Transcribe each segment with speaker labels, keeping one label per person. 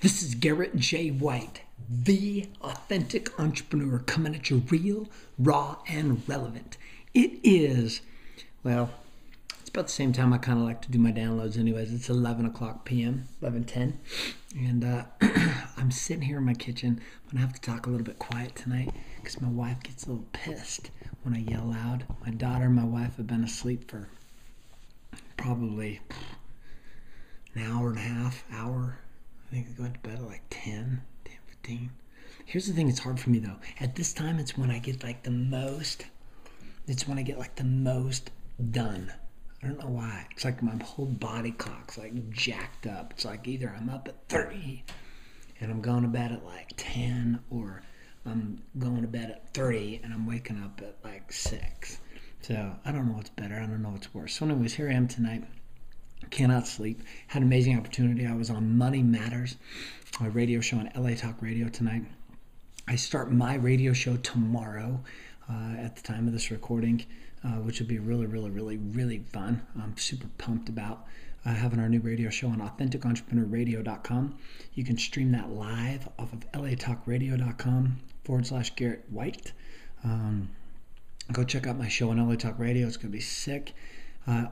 Speaker 1: This is Garrett J. White, the authentic entrepreneur, coming at you real, raw, and relevant. It is, well, it's about the same time I kind of like to do my downloads anyways. It's 11 o'clock p.m., 11:10, and I'm sitting here in my kitchen. I'm going to have to talk a little bit quiet tonight because my wife gets a little pissed when I yell loud. My daughter and my wife have been asleep for probably an hour and a half, hour. I think I go to bed at like 10:15. Here's the thing, it's hard for me though. At this time, it's when I get like the most done. I don't know why. It's like my whole body clock's like jacked up. It's like either I'm up at 3 and I'm going to bed at like 10, or I'm going to bed at 3 and I'm waking up at like 6. So I don't know what's better. I don't know what's worse. So anyways, here I am tonight. Cannot sleep. Had an amazing opportunity. I was on Money Matters, a radio show on LA Talk Radio tonight. I start my radio show tomorrow at the time of this recording, which will be really fun. I'm super pumped about having our new radio show on AuthenticEntrepreneurRadio.com. You can stream that live off of LATalkRadio.com/Garrett White. Go check out my show on LA Talk Radio. It's going to be sick.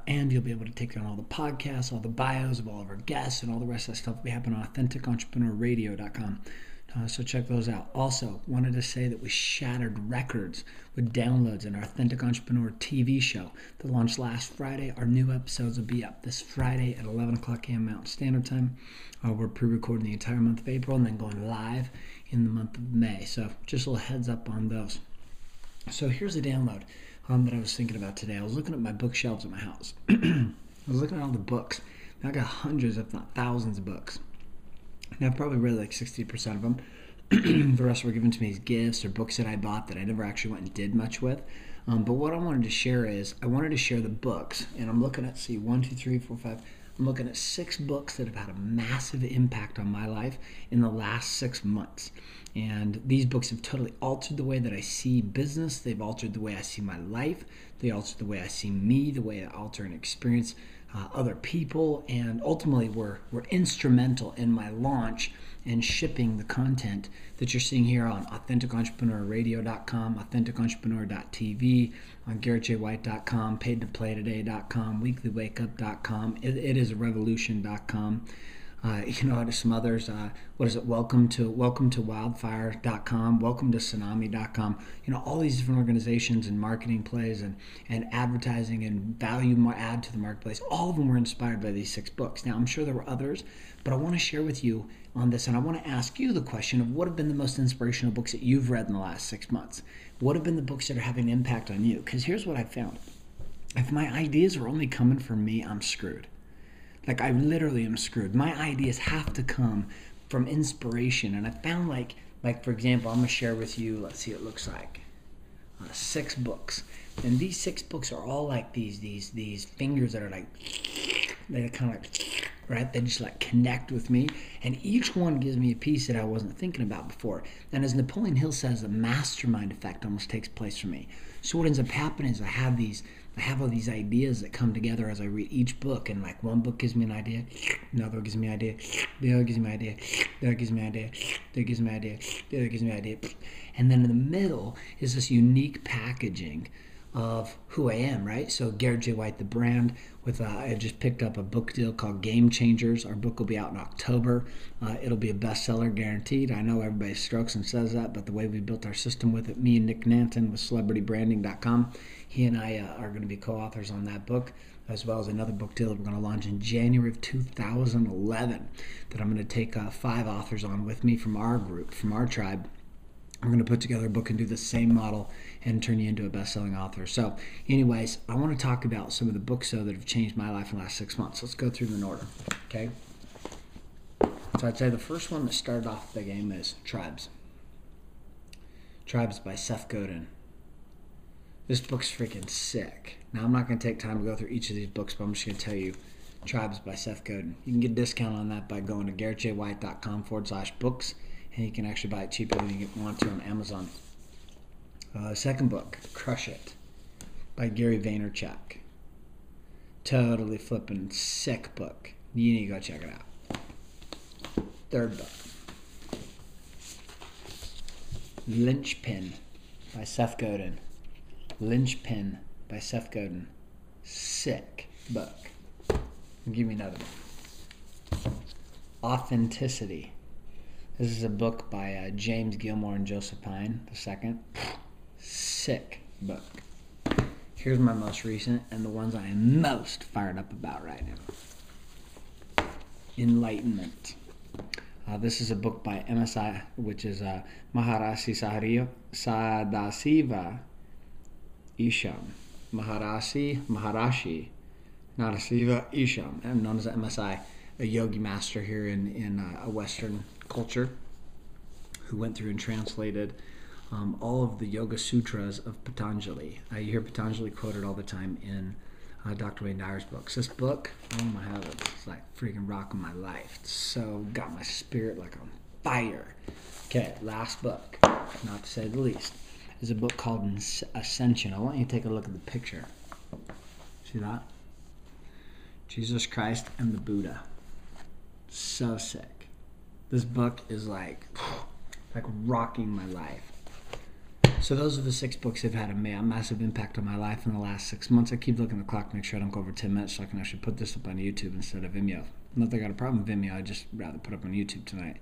Speaker 1: And you'll be able to take on all the podcasts, all the bios of all of our guests, and all the rest of that stuff will be happening on AuthenticEntrepreneurRadio.com. So check those out. Also, wanted to say that we shattered records with downloads in our Authentic Entrepreneur TV show that launched last Friday. Our new episodes will be up this Friday at 11 o'clock a.m. Mountain Standard Time. We're pre-recording the entire month of April and then going live in the month of May. So just a little heads up on those. So here's a download that I was thinking about today. I was looking at my bookshelves at my house. I was looking at all the books. I got hundreds, if not thousands of books. And I've probably read like 60% of them. The rest were given to me as gifts or books that I bought that I never actually went and did much with. But what I wanted to share is, I wanted to share the books. And I'm looking at, 1, 2, 3, 4, 5. I'm looking at 6 books that have had a massive impact on my life in the last 6 months. And these books have totally altered the way that I see business. They've altered the way I see my life. They altered the way I see me, the way I alter and experience other people, and ultimately were instrumental in my launch and shipping the content that you're seeing here on AuthenticEntrepreneurRadio.com, AuthenticEntrepreneur.tv, on GarrettJWhite.com, PaidToPlayToday.com, WeeklyWakeUp.com, ItIsARevolution.com. There's some others. Welcome to Wildfire.com, Welcome to Tsunami.com. All these different organizations and marketing plays and advertising and value add to the marketplace. All of them were inspired by these 6 books. Now, I'm sure there were others, but I want to share with you on this, and I want to ask you the question of what have been the most inspirational books that you've read in the last 6 months? What have been the books that are having an impact on you? Because here's what I've found. If my ideas are only coming from me, I'm screwed. Like, I literally am screwed. My ideas have to come from inspiration. And I found like for example, I'm going to share with you, let's see what it looks like, 6 books. And these 6 books are all like these fingers that are like, they kind of like, right? They just like connect with me. And each one gives me a piece that I wasn't thinking about before. And as Napoleon Hill says, the mastermind effect almost takes place for me. So what ends up happening is I have all these ideas that come together as I read each book, and like one book gives me an idea, another gives me an idea, the other gives me an idea, the other gives me an idea, the other gives me an idea, the other gives me an idea. And then in the middle is this unique packaging of who I am, right? So Garrett J. White, the brand, I just picked up a book deal called Game Changers. Our book will be out in October. It'll be a bestseller guaranteed. I know everybody strokes and says that, but the way we built our system with it, me and Nick Nanton with celebritybranding.com, he and I are going to be co-authors on that book, as well as another book deal that we're going to launch in January of 2011 that I'm going to take 5 authors on with me from our group, from our tribe. I'm going to put together a book and do the same model and turn you into a best-selling author. So anyways, I want to talk about some of the books, though, that have changed my life in the last 6 months. Let's go through them in order, okay? So I'd say the first one that started off the game is Tribes. Tribes by Seth Godin. This book's freaking sick. Now, I'm not going to take time to go through each of these books, but I'm just going to tell you Tribes by Seth Godin. You can get a discount on that by going to GarrettJWhite.com/books. And you can actually buy it cheaper than you want to on Amazon. Second book, Crush It, by Gary Vaynerchuk. Totally flippin' sick book. You need to go check it out. Third book, Lynchpin by Seth Godin. Lynchpin by Seth Godin. Sick book. Give me another one. Authenticity. This is a book by James Gilmore and Joseph Pine II. Sick book. Here's my most recent and the ones I am most fired up about right now. Enlightenment. This is a book by MSI, which is Maharishi Sadasiva Isham. Maharishi Nadasiva Isham, known as MSI, a yogi master here in a Western culture, who went through and translated all of the Yoga Sutras of Patanjali. You hear Patanjali quoted all the time in Dr. Wayne Dyer's books. This book, oh my heavens, it's like freaking rocking my life. It's so got my spirit like on fire. Okay, last book, not to say the least, is a book called Ascension. I want you to take a look at the picture. See that? Jesus Christ and the Buddha. So sick. This book is like rocking my life. So those are the 6 books that have had a massive impact on my life in the last 6 months. I keep looking at the clock to make sure I don't go over 10 minutes so I can actually put this up on YouTube instead of Vimeo. Not that I got a problem with Vimeo, I'd just rather put up on YouTube tonight.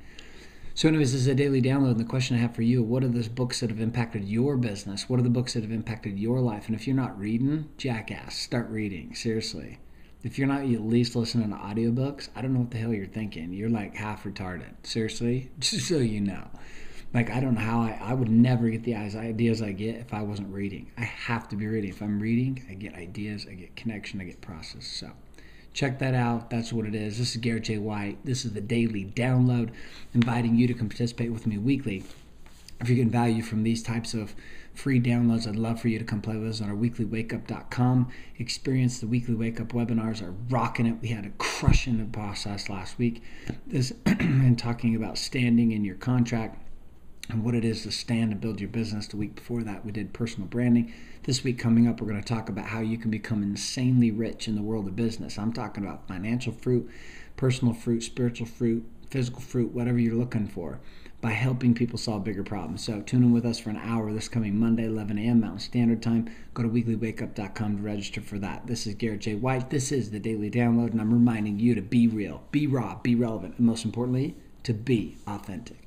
Speaker 1: So anyways, this is a daily download, and the question I have for you, what are the books that have impacted your business? What are the books that have impacted your life? And if you're not reading, jackass, start reading, seriously. If you're not at least listening to audiobooks, I don't know what the hell you're thinking. You're like half retarded, seriously, just so you know. Like, I don't know how I would never get the ideas I get if I wasn't reading. I have to be reading. If I'm reading, I get ideas, I get connection, I get process. So check that out. That's what it is. This is Garrett J. White. This is the Daily Download, inviting you to come participate with me weekly. If you're getting value from these types of free downloads, I'd love for you to come play with us on our weeklywakeup.com. Experience the Weekly Wake Up webinars are rocking it. We had a crushing process last week. This and talking about standing in your contract and what it is to stand and build your business. The week before that, we did personal branding. This week coming up, we're going to talk about how you can become insanely rich in the world of business. I'm talking about financial fruit, personal fruit, spiritual fruit, physical fruit, whatever you're looking for, by helping people solve bigger problems. So tune in with us for an hour this coming Monday, 11 a.m. Mountain Standard Time. Go to weeklywakeup.com to register for that. This is Garrett J. White. This is the Daily Download, and I'm reminding you to be real, be raw, be relevant, and most importantly, to be authentic.